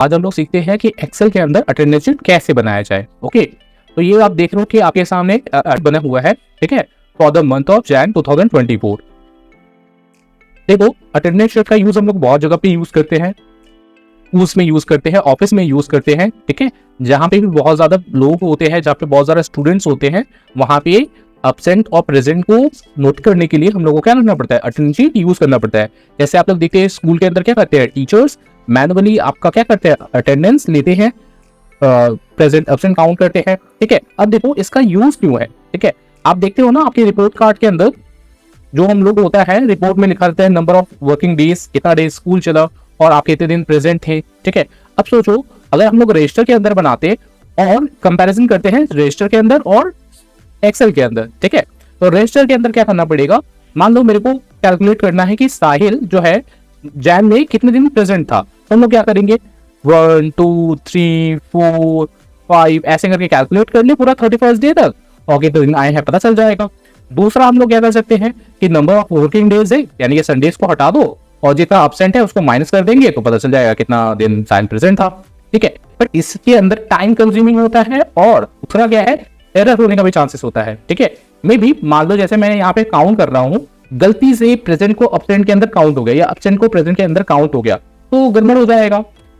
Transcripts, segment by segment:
आज हम लोग सीखते हैं कि एक्सेल के अंदर अटेंडेंस शीट कैसे बनाया जाए। ओके, तो ये आप देख रहे हो कि आपके सामने बना हुआ है, ठीक है, for the month of Jain 2024। देखो, अटेंडेंस शीट का यूज हम लोग बहुत जगह पे यूज करते हैं, स्कूल्स में यूज करते हैं, ऑफिस में यूज करते हैं, ठीक है, जहां पे भी बहुत ज्यादा लोग होते हैं, जहाँ पे बहुत ज्यादा स्टूडेंट्स होते हैं, वहां पे एब्सेंट और प्रेजेंट को नोट करने के लिए हम लोगों को क्या करना पड़ता है, अटेंडेंस शीट यूज करना पड़ता है। जैसे आप लोग देखते हैं स्कूल के अंदर क्या करते हैं, टीचर्स मैनुअली आपका क्या करते हैं, अटेंडेंस लेते हैं, प्रेजेंट एब्सेंट काउंट करते हैं, ठीक है। अब देखो इसका यूज क्यों है, ठीक है, आप देखते हो ना आपके रिपोर्ट कार्ड के अंदर जो हम लोग होता है, रिपोर्ट में लिखा रहता है नंबर ऑफ वर्किंग डेज, कितना डेज स्कूल चला और आप कितने दिन प्रेजेंट थे, ठीक है। अब सोचो अगर हम लोग रजिस्टर के अंदर बनाते और कंपैरिजन करते हैं रजिस्टर के अंदर और एक्सेल के अंदर, ठीक है, तो रजिस्टर के अंदर क्या करना पड़ेगा, मान लो मेरे को कैलकुलेट करना है कि साहिल जो है जैन में कितने दिन प्रेजेंट था, तो हम लोग क्या करेंगे 1 2 3 4 5 ऐसे करके कैलकुलेट कर ले पूरा 31 डे तक, और कितने दिन आए हैं पता चल जाएगा। दूसरा हम लोग क्या कर सकते हैं कि नंबर ऑफ वर्किंग डेज है, यानी कि संडेज को हटा दो और जितना एब्सेंट है उसको माइनस कर देंगे तो पता चल जाएगा कितना दिन साइन प्रेजेंट था, ठीक है। बट इसके अंदर टाइम कंज्यूमिंग होता है और दूसरा क्या है, एरर होने का भी चांसेस होता है, ठीक है। मे भी मान लो जैसे मैं यहाँ पे काउंट कर रहा हूँ, गलती से प्रेजेंट को एब्सेंट के अंदर काउंट हो गया या एब्सेंट को प्रेजेंट के अंदर काउंट हो गया तो गड़बड़ हो जाएगा।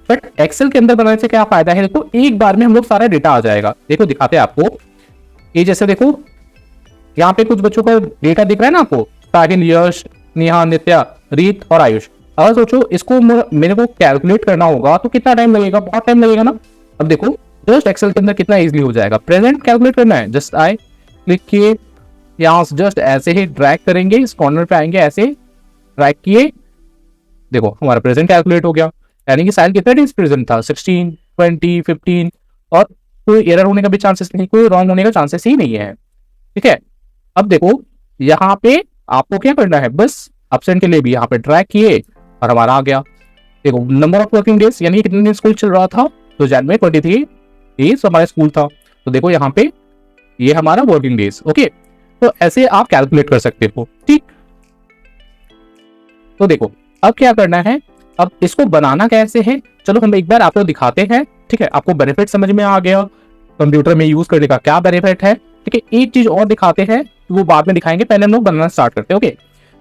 बट एक्सेल के अंदर बनाने से क्या फायदा है, देखो एक बार में हम लोग सारा डेटा आ जाएगा। देखो दिखाते हैं आपको, ये जैसे देखो यहाँ पे कुछ बच्चों का डेटा दिख रहा है ना आपको, साहिल, यश, नेहा, नित्या, रीत और आयुष। अगर सोचो इसको मेरे को कैलकुलेट करना होगा तो कितना टाइम लगेगा, बहुत टाइम लगेगा ना। अब देखो जस्ट एक्सेल के अंदर कितना इजीली हो जाएगा, प्रेजेंट कैलकुलेट करना है, जस्ट आई क्लिक किए, यहाँ से जस्ट ऐसे ही ड्रैग करेंगे, इस कॉर्नर पे आएंगे, ऐसे ड्रैग किए, देखो हमारा प्रेजेंट कैलकुलेट हो गया, यानी कि साहिल कितना डेज प्रेजेंट था, 16 20 15, और कोई एरर होने का भी चांसेस नहीं, कोई रॉन्ग होने का चांसेस ही नहीं है, ठीक है। अब देखो यहाँ पे आपको क्या करना है, बस एब्सेंट के लिए भी यहाँ पे ड्रैग किए और हमारा आ गया। देखो नंबर ऑफ वर्किंग डेज, यानी कितने दिन स्कूल चल रहा था, तो जैन में 23 डेज हमारा स्कूल था, तो देखो यहाँ पे ये हमारा वर्किंग डेज। ओके, तो ऐसे आप कैलकुलेट कर सकते हो, ठीक। तो देखो अब क्या करना है, अब इसको बनाना कैसे है, चलो हम एक बार आपको दिखाते हैं, ठीक है। आपको बेनिफिट समझ में आ गया कंप्यूटर में यूज करने का क्या बेनिफिट है, ठीक है। एक चीज और दिखाते हैं, वो बाद में दिखाएंगे, पहले हम लोग बनाना स्टार्ट करते हैं। ओके,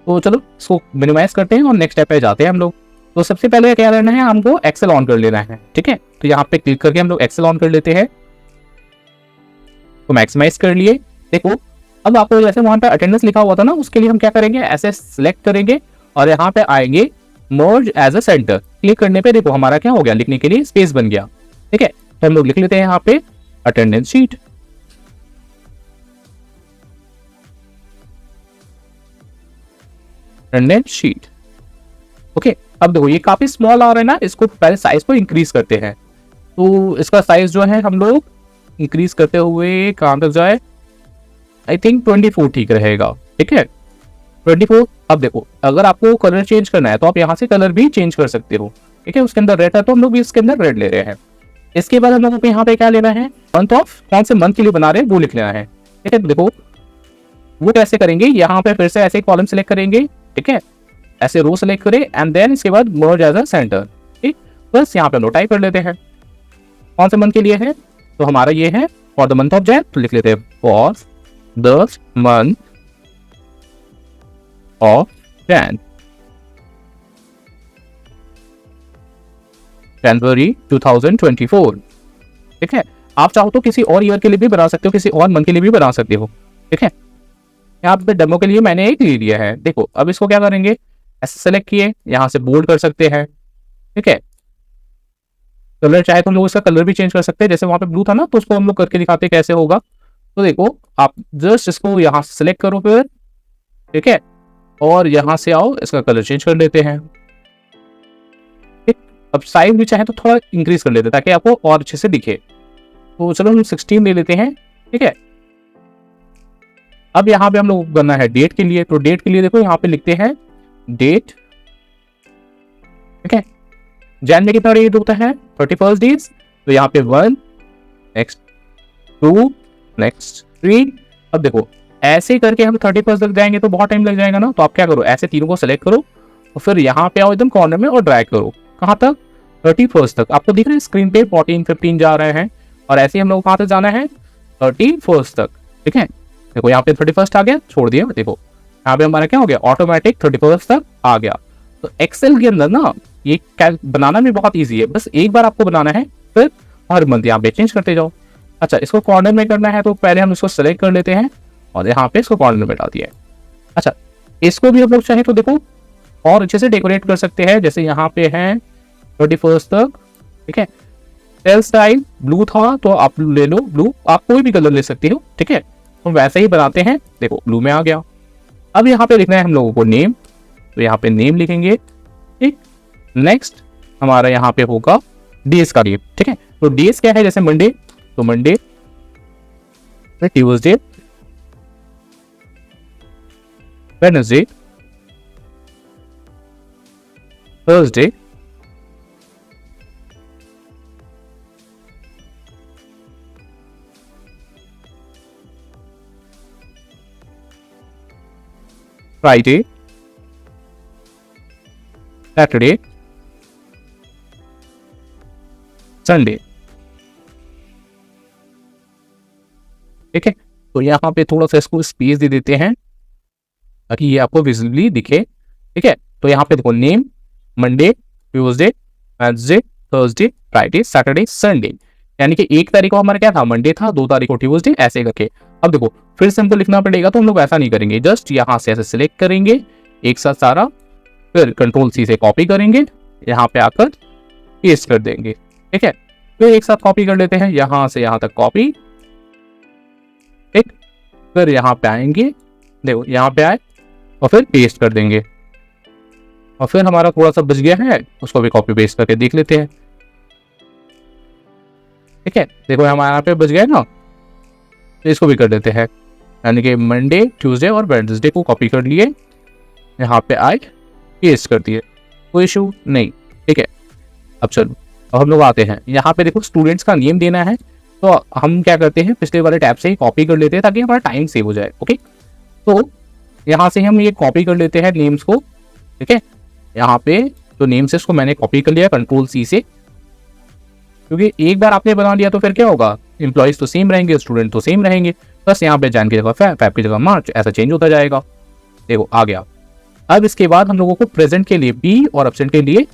तो चलो इसको मिनिमाइज करते हैं और नेक्स्ट स्टेप पे जाते हैं हम लोग। तो सबसे पहले क्या करना है, हमको एक्सेल ऑन कर लेना है, ठीक है। तो यहाँ पे क्लिक करके हम लोग एक्सेल ऑन कर लेते हैं, तो मैक्सिमाइज कर लिए। देखो अब आपको जैसे वहां पे अटेंडेंस लिखा हुआ था ना, उसके लिए हम क्या करेंगे, ऐसे सिलेक्ट करेंगे और यहाँ पे आएंगे मर्ज एज अ सेंटर, क्लिक करने पे देखो हमारा क्या हो गया, लिखने के लिए स्पेस बन गया, ठीक है। तो हम लोग लिख लेते हैं यहाँ पे attendance sheet, attendance sheet. Okay, अब देखो ये काफी स्मॉल आ रहा है ना, इसको पहले साइज को इंक्रीज करते हैं। तो इसका साइज जो है हम लोग इंक्रीज करते हुए कहां तक जाए, आई थिंक 24 ठीक रहेगा, ठीक है 24। अब देखो अगर आपको कलर चेंज करना है तो आप यहाँ से कलर भी चेंज कर सकते हो, ठीक है। उसके अंदर रेड है तो हम लोग भी इसके अंदर रेड ले रहे हैं। इसके बाद हम लोगों को यहाँ पे क्या लेना है, मंथ ऑफ, कौन से मंथ के लिए बना रहे हैं वो लिख लेना है, ठीक है। देखो वो कैसे करेंगे, यहाँ पे फिर से ऐसे कॉलम सेलेक्ट करेंगे, ठीक है, ऐसे रो सेलेक्ट करें एंड देन इसके बाद मर्ज एज अ सेंटर, ठीक। बस यहाँ पे हम लोग टाइप कर लेते हैं कौन से मंथ के लिए है, तो हमारा ये है for the month of Jan, तो लिख लेते हैं for the month of Jan, जनवरी 2024, ठीक है। आप चाहो तो किसी और ईयर के लिए भी बना सकते हो, किसी और मंथ के लिए भी बना सकते हो, ठीक है। यहाँ पे डेमो के लिए मैंने एक ले लिया है। देखो अब इसको क्या करेंगे, ऐसे सेलेक्ट किए, यहाँ से बोल्ड कर सकते हैं, ठीक है। कलर चाहे तो हम लोग इसका कलर भी चेंज कर सकते हैं, जैसे वहां पे ब्लू था ना, तो उसको हम लोग करके दिखाते हैं कैसे होगा। तो देखो आप जस्ट इसको यहाँ से सिलेक्ट करो फिर, ठीक है, और यहाँ से आओ, इसका कलर चेंज कर लेते हैं, ठीक। अब साइज भी चाहे तो थोड़ा इंक्रीज कर लेते हैं ताकि आपको और अच्छे से दिखे। तो चलो हम 16 ले लेते हैं, ठीक है। अब यहाँ पे हम लोग करना है डेट के लिए, तो डेट के लिए देखो यहाँ पे लिखते हैं डेट, ठीक है। जैन में कितना डेट होता है 31 डेज, तो यहाँ पे 1, नेक्स्ट 2, नेक्स्ट 3। अब देखो ऐसे करके हम 31 तक जाएंगे तो बहुत टाइम लग जाएगा ना, तो आप क्या करो, ऐसे तीनों को सेलेक्ट करो और फिर यहाँ पे आओ एकदम कॉर्नर में और ड्रैग करो, कहाँ तक, 31 तक। आपको दिख रहा है स्क्रीन पे 14 15 जा रहे हैं, और ऐसे ही हम लोग कहाँ तक जाना है 31 तक। ठीक है, देखो यहाँ पे 31 आ गया, छोड़ दिया। देखो यहाँ पे हमारा क्या हो गया, ऑटोमेटिक 31 तक आ गया। तो एक्सेल के अंदर ना ये बनाना भी बहुत ईजी है, बस एक बार आपको बनाना है, फिर हर मंथ यहाँ पे चेंज करते जाओ। अच्छा, इसको कॉर्नर में करना है तो पहले हम इसको सेलेक्ट कर लेते हैं और यहाँ पे इसको कॉर्नर में डाल दिया है। अच्छा, इसको भी हम लोग चाहे तो देखो और अच्छे से डेकोरेट कर सकते हैं, जैसे यहाँ पे है 31 तक। ठीक है, टेल स्टाइल ब्लू था तो आप ले लो ब्लू, आप कोई भी कलर ले सकते हो। ठीक है, तो वैसे ही बनाते हैं। देखो ब्लू में आ गया। अब यहाँ पे लिखना है हम लोगों को नेम, तो यहाँ पे नेम लिखेंगे। ठीक, नेक्स्ट हमारा यहाँ पे होगा डेज का नेम। ठीक है, तो डेज क्या है, जैसे मंडे, तो Monday, Tuesday, Wednesday, Thursday, Friday, Saturday, Sunday. ठीक है, तो यहाँ पे थोड़ा सा इसको स्पेस दे देते हैं ताकि ये आपको विजिबली दिखे। ठीक है, तो यहाँ पे देखो name, Monday, Tuesday, Wednesday, Thursday, Friday, Saturday, Sunday. यानी कि 1 तारीख को हमारा क्या था, मंडे था, 2 तारीख को ट्यूसडे, ऐसे करके। अब देखो फिर से हमको लिखना पड़ेगा, तो हम लोग ऐसा नहीं करेंगे, जस्ट यहाँ से ऐसे सिलेक्ट करेंगे एक साथ सारा, फिर कंट्रोल सी से कॉपी करेंगे, यहाँ पे आकर पेस्ट कर देंगे। ठीक है, फिर एक साथ कॉपी कर लेते हैं, यहाँ से यहाँ तक कॉपी। ठीक, फिर यहाँ पे आएंगे, देखो यहाँ पे आए और फिर पेस्ट कर देंगे, और फिर हमारा थोड़ा सा बच गया है, उसको भी कॉपी पेस्ट करके देख लेते हैं। ठीक है, देखो हमारे यहाँ पे बच गया ना, तो इसको भी कर देते हैं, यानी कि मंडे, ट्यूसडे और वेडनेसडे को कॉपी कर लिए, यहाँ पे आए पेस्ट कर दिए, कोई इशू नहीं। ठीक है, अब चलो अब हम लोग आते हैं यहाँ पे, देखो स्टूडेंट्स का नेम देना है, तो हम क्या करते हैं पिछले वाले टैब से ही कॉपी कर लेते हैं ताकि हमारा टाइम सेव हो जाए। ओके, तो यहाँ से हम ये कॉपी कर लेते हैं नेम्स को। ठीक है, यहाँ पे जो नेम्स है उसको मैंने कॉपी कर लिया कंट्रोल सी से, क्योंकि एक बार आपने बना लिया तो फिर क्या होगा, एम्प्लॉइज तो सेम रहेंगे, स्टूडेंट तो सेम रहेंगे, बस यहाँ पे जैन की जगह फैब की जगह मार्च, ऐसा चेंज होता जाएगा। देखो आ गया। अब इसके बाद हम लोगों को प्रेजेंट के लिए बी और एब्सेंट के लिए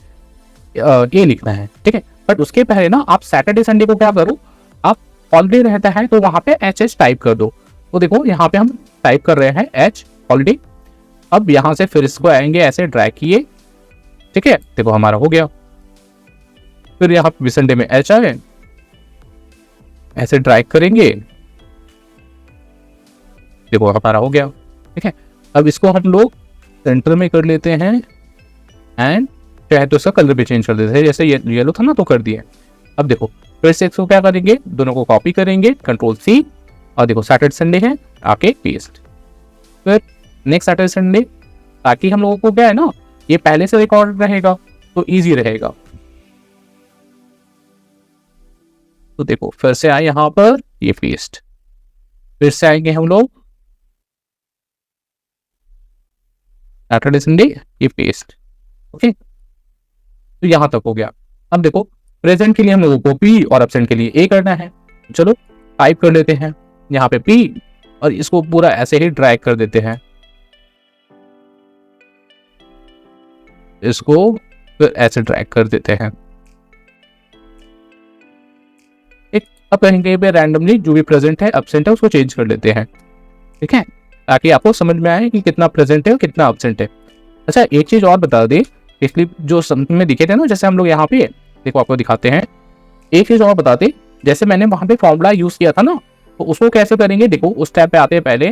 ए लिखना है। ठीक है, बट उसके पहले ना आप सैटरडे संडे को क्या करो, आप हॉलीडे रहता है तो वहां पे एच एच टाइप कर दो। तो देखो यहाँ पे हम टाइप कर रहे हैं एच हॉलीडे। अब यहाँ से फिर इसको आएंगे, ऐसे ड्रैग किए। ठीक है, देखो हमारा हो गया। फिर यहाँ पे संडे में एच आए, ऐसे ड्रैग करेंगे, देखो हमारा हो गया। ठीक है, अब इसको हम लोग सेंटर में कर लेते हैं, एंड चाहे तो इसका कलर भी चेंज कर देते हैं, जैसे ये येलो था ना तो कर दिया। अब देखो फिर से इसको क्या करेंगे, दोनों को कॉपी करेंगे कंट्रोल सी, और देखो सैटरडे संडे है, आके पेस्ट। फिर नेक्स्ट सैटरडे संडे, ताकि हम लोगों को क्या है ना, ये पहले से रिकॉर्ड रहेगा तो इजी रहेगा। तो देखो फिर से आए यहाँ पर, ये पेस्ट। फिर से आएंगे हम लोग सैटरडे संडे, ये पेस्ट। ओके, तो यहां तक हो गया। अब देखो प्रेजेंट के लिए हम लोगों को पी और एब्सेंट के लिए ए करना है। चलो टाइप कर लेते हैं यहाँ पे पी, और इसको पूरा ऐसे ही ड्रैग कर देते हैं, इसको फिर ऐसे ड्रैग कर देते हैं। अब कहीं पे रैंडमली जो भी प्रेजेंट है एब्सेंट है उसको चेंज कर लेते हैं। ठीक है, ताकि आपको समझ में आए कि कितना प्रेजेंट है और कितना एब्सेंट है। अच्छा, एक चीज और बता दे, पिछली जो में दिखे थे ना, जैसे हम लोग यहाँ पे देखो आपको दिखाते हैं, एक चीज और बताते, जैसे मैंने वहां पे फॉर्मूला यूज किया था ना, तो उसको कैसे करेंगे। देखो उस टैब पे आते हैं पहले,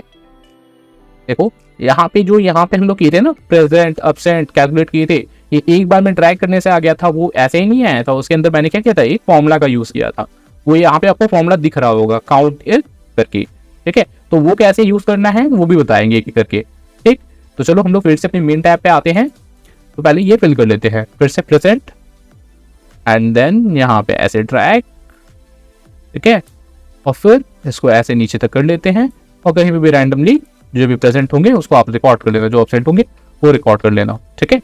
देखो यहाँ पे जो यहाँ पे हम लोग किए थे ना, प्रेजेंट एब्सेंट कैलकुलेट किए थे, ये एक बार में ड्रैग करने से आ गया था, वो ऐसे ही नहीं आया था। उसके अंदर मैंने क्या किया था, एक फॉर्मूला का यूज किया था, वो यहाँ पे आपको फॉर्मूला दिख रहा होगा काउंट करके। ठीक है, तो वो कैसे यूज करना है वो भी बताएंगे एक करके। ठीक, तो चलो हम लोग फिर से अपने मेन टैब पे आते हैं। तो पहले ये फिल कर लेते हैं, फिर से प्रेजेंट, एंड देन यहाँ पे ऐसे ड्रैग। ठीक है, और फिर इसको ऐसे नीचे तक कर लेते हैं, और कहीं पे भी रैंडमली जो भी प्रेजेंट होंगे उसको आप रिकॉर्ड कर लेना, जो एब्सेंट होंगे वो रिकॉर्ड कर लेना। ठीक है,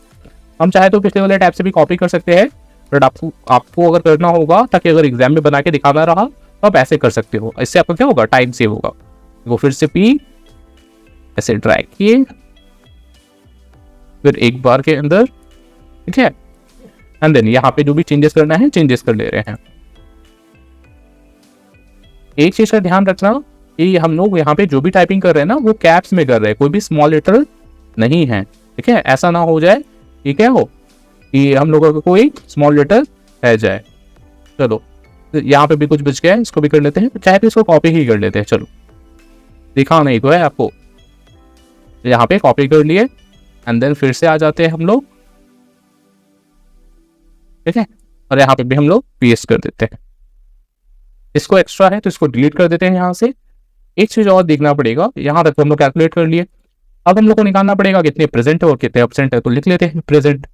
हम चाहे तो पिछले वाले टैब से भी कॉपी कर सकते हैं, बट आपको अगर करना होगा ताकि अगर एग्जाम में बना के दिखाना रहा तो आप ऐसे कर सकते हो। इससे आपका क्या होगा, टाइम सेव होगा। वो फिर से P ऐसे ड्रैग किए, फिर एक बार के अंदर, ठीक है, एंड देन यहाँ पे जो भी चेंजेस करना है चेंजेस कर ले रहे हैं। एक चीज का ध्यान रखना कि हम लोग यहाँ पे जो भी टाइपिंग कर रहे हैं ना वो कैप्स में कर रहे हैं, कोई भी स्मॉल लेटर नहीं है, ठीक है। ऐसा ना हो जाए कि क्या हो कि हम लोगों को कोई स्मॉल लेटर रह जाए। चलो यहाँ पे भी कुछ बच गया है, इसको भी कर लेते हैं, चाहे तो इसको कॉपी ही कर लेते हैं। चलो दिखा नहीं तो है आपको, यहाँ पे कॉपी कर लिए एंड देन फिर से आ जाते हैं हम लोग, ठीक है, और यहाँ पे भी हम लोग पेस्ट कर देते हैं। इसको एक्स्ट्रा है तो इसको डिलीट कर देते हैं यहाँ से। एक चीज और देखना पड़ेगा, यहाँ तक तो हम लोग कैलकुलेट कर लिए, अब हम लोग को निकालना पड़ेगा कितने प्रेजेंट है और कितने एब्सेंट है। तो लिख लेते हैं प्रेजेंट,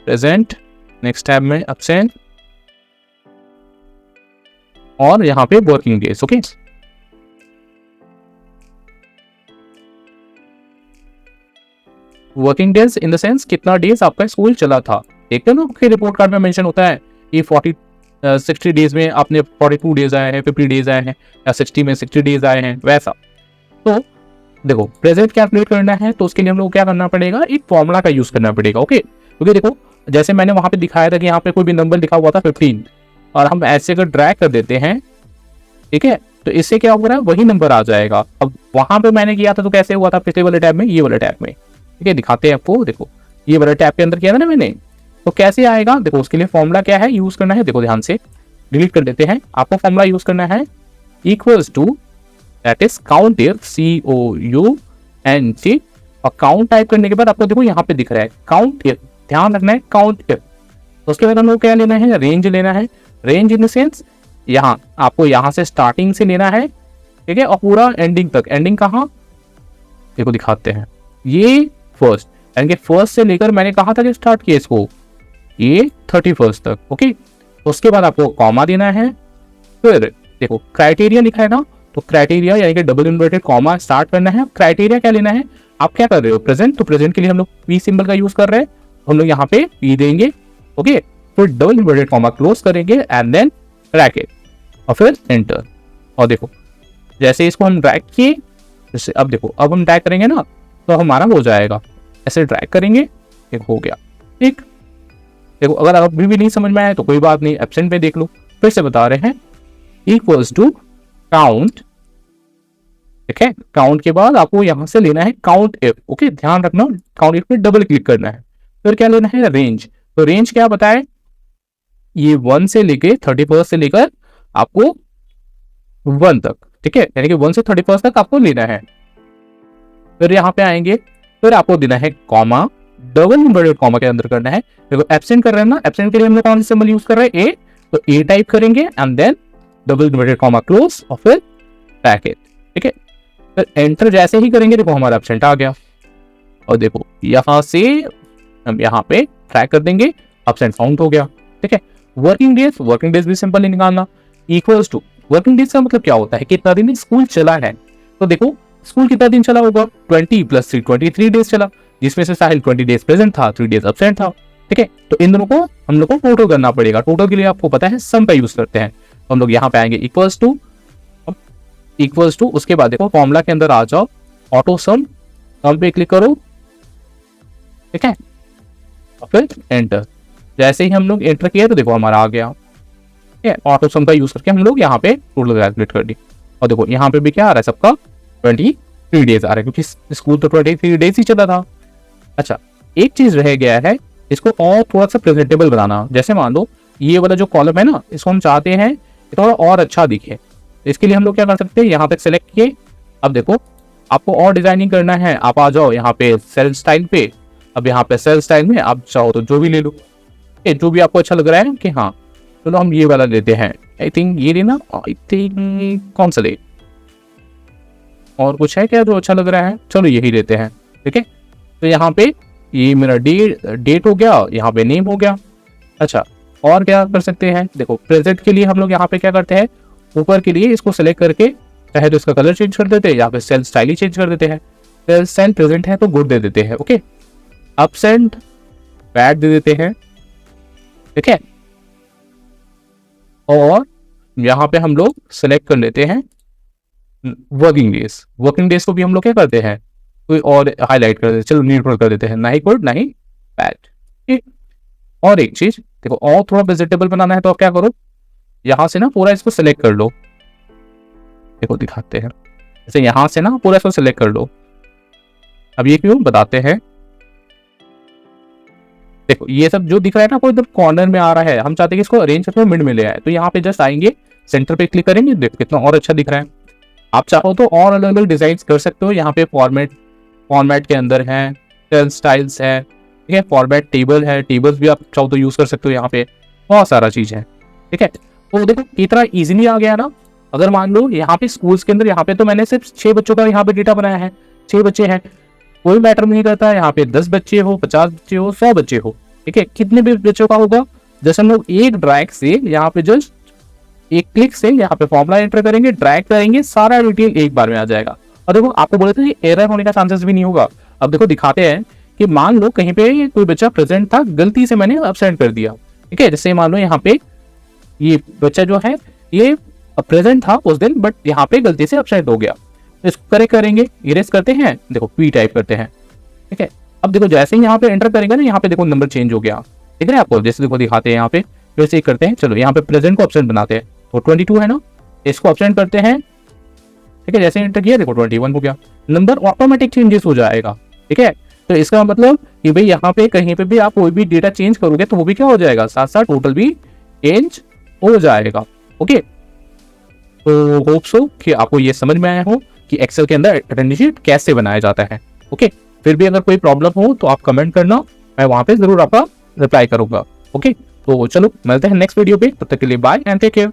प्रेजेंट, नेक्स्ट टैब में एब्सेंट, और यहाँ पे working days. Okay, working days in the sense कितना डेज आपका स्कूल चला था। देखते हो ना आपके रिपोर्ट कार्ड में मेंशन होता है कि 60 डेज में आपने 42 डेज आए हैं, 50 डेज आए हैं, या 60 में 60 डेज आए हैं, वैसा। तो देखो प्रेजेंट कैलकुलेट करना है तो उसके लिए हम लोग क्या करना पड़ेगा, एक फॉर्मूला का यूज करना पड़ेगा। ओके, क्योंकि देखो जैसे मैंने वहां पे दिखाया था कि यहाँ पे कोई भी नंबर लिखा हुआ था 15, और हम ऐसे अगर ड्रैग कर देते हैं, ठीक है, तो इससे क्या होगा, वही नंबर आ जाएगा। अब वहां पे मैंने किया था तो कैसे हुआ था, पिछले वाले टैब में, ये वाले टैब में, ठीक है, दिखाते हैं आपको। देखो ये वाला टैब के अंदर किया था ना मैंने, तो कैसे आएगा, देखो उसके लिए फॉर्मूला क्या है यूज करना है, देखो ध्यान से, डिलीट कर देते हैं। आपको फॉर्मूला यूज करना है equals to, that is count if, COUNT, और काउंट टाइप करने के बाद आपको देखो यहाँ पे दिख रहा है काउंट इफ, ध्यान रखना है काउंट इफ। तो उसके बाद हम लोग क्या लेना है, रेंज लेना है। रेंज इन द सेंस यहाँ आपको यहाँ से स्टार्टिंग से लेना है, ठीक है, और पूरा एंडिंग तक। एंडिंग कहाँ, देखो दिखाते हैं, ये फर्स्ट, यानी कि फर्स्ट से लेकर मैंने कहा था कि स्टार्ट किया इसको, ये 31 तक। ओके, उसके बाद आपको कॉमा देना है। फिर देखो क्राइटेरिया लिखा है ना, तो क्राइटेरिया यानी कि डबल इन्वर्टेड कॉमा स्टार्ट करना है। क्राइटेरिया क्या लेना है, आप क्या कर रहे हो, प्रेजेंट, तो प्रेजेंट के लिए हम लोग P सिंबल का यूज कर रहे हैं, हम लोग यहाँ पे P देंगे। ओके, फिर डबल इन्वर्टेड कॉमा क्लोज करेंगे एंड देन ब्रैकेट, और फिर एंटर। और देखो जैसे इसको हम ड्रैग किए, जैसे अब देखो अब हम ड्रैग करेंगे ना तो हमारा हो जाएगा, ऐसे ड्रैग करेंगे, एक हो गया, ठीक। देखो अगर अभी भी नहीं समझ में आया तो कोई बात नहीं, एब्सेंट में देख लो। फिर से बता रहे हैं, इक्वल्स टू काउंट, ठीक है, काउंट के बाद आपको यहां से लेना है काउंट इफ। ओके, ध्यान रखना, काउंट इफ पे डबल क्लिक करना है। फिर क्या लेना है, रेंज। तो रेंज क्या बताए, ये 1 से लेके 31 से लेकर आपको 1 तक, ठीक है, यानी कि 1 से 31 तक आपको लेना है। फिर यहाँ पे आएंगे, फिर आपको देना है कॉमा, डबल इन्वर्टेड कॉमा के अंदर करना है। देखो एब्सेंट कर रहे हैं ना, एब्सेंट के लिए हमने कौन सा सिंबल यूज कर रहे हैं, ए, तो ए टाइप करेंगे and then double inverted comma close और फिर ब्रैकेट, ठीक है। फिर एंटर जैसे ही करेंगे देखो हमारा एब्सेंट आ गया, और देखो यहां से हम यहाँ पे ट्रैक कर देंगे, एब्सेंट काउंट हो गया, ठीक है। वर्किंग डेज भी सिंपल ही निकालना, इक्वल्स टू, वर्किंग डेज का मतलब क्या होता है, कितना दिन स्कूल चला है। तो देखो स्कूल कितना दिन चला होगा, 20 + 3 23 डेज चला, जिसमें से साहिल 20 डेज प्रेजेंट था, 3 डेज एब्सेंट था, ठीक है। तो इन दोनों को हम लोग को टोटल करना पड़ेगा। टोटल के लिए आपको पता है सम का यूज करते हैं, तो हम लोग यहाँ पे आएंगे इक्वल्स टू, उसके बाद देखो फॉर्मूला के अंदर आ जाओ, ऑटो सम पे क्लिक करो, ठीक है, और फिर एंटर। जैसे ही हम लोग एंटर किया तो देखो हमारा आ गया, ठीक है। ऑटो सम का यूज करके हम लोग यहाँ पे टोटल कैलकुलेट कर दी, और देखो यहाँ पे भी क्या आ रहा है, सबका 23 डेज आ रहा है, क्योंकि स्कूल तो 23 डेज ही चला था। अच्छा, एक चीज रह गया है, इसको और थोड़ा सा प्रेजेंटेबल बनाना। जैसे मान लो ये वाला जो कॉलम है ना, इसको हम चाहते हैं थोड़ा और अच्छा दिखे, इसके लिए हम लोग क्या कर सकते हैं, यहाँ तक सेलेक्ट किए। अब देखो आपको और डिजाइनिंग करना है, आप आ जाओ यहाँ पे सेल स्टाइल पे। अब यहाँ पे सेल स्टाइल में आप चाहो तो जो भी ले लो, जो भी आपको अच्छा लग रहा है कि हाँ चलो हम ये वाला लेते हैं, आई थिंक ये लेना, आई थिंक कौन सा ले, और कुछ है क्या जो अच्छा लग रहा है, चलो यही लेते हैं, ठीक है। तो यहाँ पे ये मेरा डेट हो गया, यहाँ पे नेम हो गया। अच्छा, और क्या कर सकते हैं, देखो प्रेजेंट के लिए हम लोग यहाँ पे क्या करते हैं, ऊपर के लिए इसको सेलेक्ट करके चाहे तो इसका कलर चेंज कर देते हैं या फिर सेल स्टाइल ही चेंज कर देते हैं। एब्सेंट प्रेजेंट है तो गुड दे देते हैं, ओके। एब्सेंट बैड दे देते हैं, ठीक है। और यहाँ पे हम लोग सेलेक्ट कर लेते हैं वर्किंग डेज। वर्किंग डेज को भी हम लोग क्या करते हैं, कोई और हाईलाइट कर देते हैं, चलो न्यूट्रल कर देते हैं, ना ही गुड ना ही बैड, ठीक। और एक चीज देखो, और थोड़ा विजिटेबल बनाना है तो आप क्या करो, यहां से ना पूरा इसको सिलेक्ट कर लो। देखो दिखाते हैं, जैसे यहां से ना पूरा इसको सिलेक्ट कर लो। अब ये क्यों बताते हैं, देखो ये सब जो दिख रहा है ना कोई एकदम कॉर्नर में आ रहा है, हम चाहते हैं कि इसको अरेंज करके मिड में ले आए, तो यहाँ पे जस्ट आएंगे, सेंटर पे क्लिक करेंगे, देखो कितना और अच्छा दिख रहा है। आप चाहो तो और अलग अलग डिजाइन कर सकते हो, यहाँ पे फॉर्मेट के अंदर है, स्टाइल्स है, ठीक है, फॉर्मेट टेबल है, टेबल्स भी आप चाहो तो यूज कर सकते हो, यहाँ पे बहुत सारा चीज है, ठीक है। तो देखो कितना इजीली आ गया ना। अगर मान लो यहाँ पे स्कूल्स के अंदर, यहाँ पे तो मैंने सिर्फ 6 बच्चों का यहाँ पे डेटा बनाया है, 6 बच्चे हैं, कोई मैटर नहीं करता यहाँ पे 10 बच्चे हो, 50 बच्चे हो, 100 बच्चे हो, ठीक है, कितने भी बच्चों का होगा, जैसे हम लोग एक ड्रैग से यहाँ पे जस्ट एक क्लिक से यहाँ पे फॉर्मूला एंटर करेंगे, ड्रैग करेंगे, सारा डिटेल एक बार में आ जाएगा। और देखो आपको बोले थे एरर होने का चांसेस भी नहीं होगा। अब देखो दिखाते हैं कि मान लो कहीं पे कोई बच्चा प्रेजेंट था, गलती से मैंने एब्सेंट कर दिया, ठीक है। जैसे मान लो यहाँ पे ये बच्चा जो है ये प्रेजेंट था उस दिन, बट यहाँ पे गलती से एब्सेंट हो गया, तो इसको करेक्ट करेंगे, इरेज करते हैं, देखो पी टाइप करते हैं, ठीक है। अब देखो जैसे ही यहाँ पे एंटर करेंगे ना, यहाँ पे देखो नंबर चेंज हो गया, ठीक है आपको, जैसे देखो दिखाते हैं यहाँ पे, वैसे ही करते हैं। चलो यहाँ पे प्रेजेंट को एब्सेंट बनाते हैं, तो 22 है ना, इसको एब्सेंट करते हैं, ठीक है। जैसे एंटर किया देखो 21 हो गया, नंबर ऑटोमेटिक चेंजेस हो जाएगा, ठीक है। तो इसका मतलब कि भाई यहाँ पे कहीं पे भी आप कोई भी डेटा चेंज करोगे तो वो भी क्या हो जाएगा, साथ साथ टोटल भी चेंज हो जाएगा, ओके। तो होप सो कि आपको ये समझ में आया हो कि एक्सेल के अंदर अटेंडेंस शीट कैसे बनाया जाता है, ओके। फिर भी अगर कोई प्रॉब्लम हो तो आप कमेंट करना, मैं वहां पे जरूर आपका रिप्लाई करूंगा, ओके। तो चलो मिलते हैं नेक्स्ट वीडियो पे, तब तक के लिए बाय एंड टेक केयर।